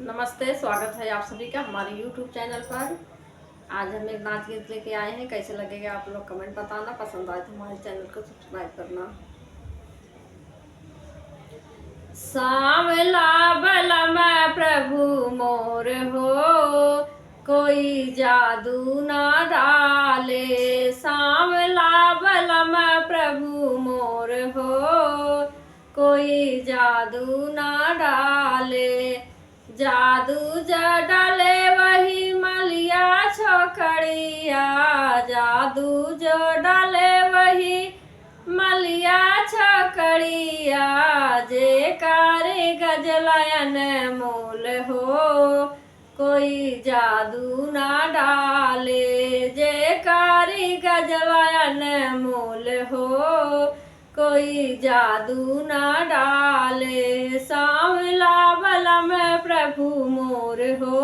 नमस्ते, स्वागत है आप सभी का हमारे YouTube चैनल पर। आज हम एक नाच गीत लेके आए हैं। कैसे लगेगा आप लोग कमेंट बताना। पसंद आए तो हमारे चैनल को सब्सक्राइब करना। सांवला बलम प्रभु मोर हो, कोई जादू ना डाले। सांवला बलम प्रभु मोर हो, कोई जादू ना डाले। जादू ज डाले वही मलिया छोकरिया, जादू जो डाले वही मलिया छोकरिया। जे कारे गजलायन मोल हो, कोई जादू ना डाले। जे कारी गजलायन मोल हो, कोई जादू ना डाले। सांवला बलम प्रभु मोर हो,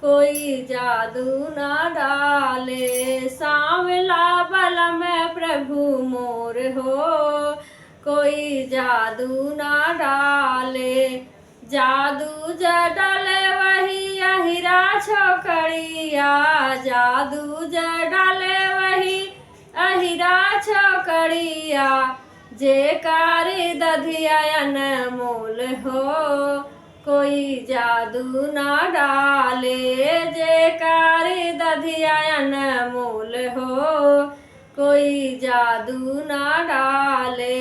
कोई जादू ना डाले। सांवला बलम प्रभु मोर हो, कोई जादू ना डाले। जादू ज डाले वही अहिरा छोकरिया, जादू ज डाले वही अहिरा छोकरिया। जे कारी दधियायन मोल हो, कोई जादू ना डाले। जे कारी दधियायन मोल हो, कोई जादू ना डाले।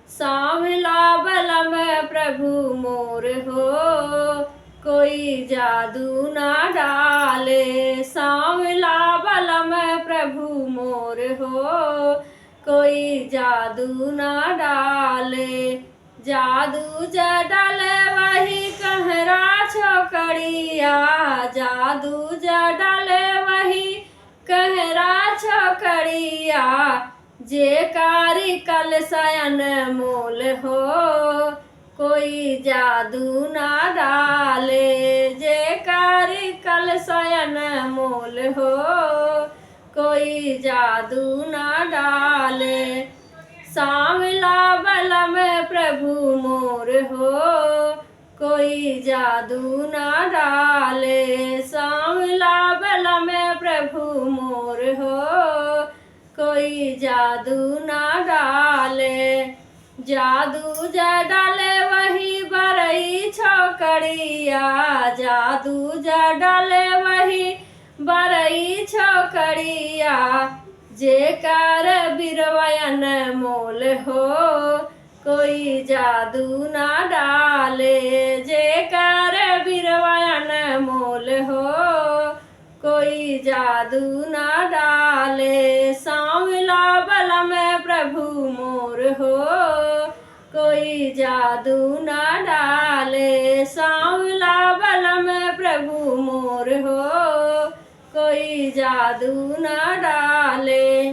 सांवला बलम प्रभु मोर हो, कोई जादू ना डाले। सांवला बलम प्रभु मोर हो, कोई जादू ना डाले। जादू ज डाले वही कहरा छोकरिया, जादू ज डाले वही कहरा छोकरिया। जे कारी कलशयन मोल हो, कोई जादू ना डाले। जे कारी कलशयन मोल हो, कोई जादू ना डाले। सांवला बलम प्रभु मोर हो, कोई जादू ना डाले। सांवला बलम प्रभु मोर हो, कोई जादू ना डाले। जादू ज डाले वही बरई छोकरिया, जादू ज डाले वही बरई छोकरिया। जे कार बिरवयन मोल हो, कोई जादू ना डाले। जे कार बिरवयन मोल हो, कोई जादू ना डाले। सांवला बलम प्रभु मोर हो, कोई जादू ना डाले। सांवला बलम प्रभु मोर हो, कोई जादू ना डाले।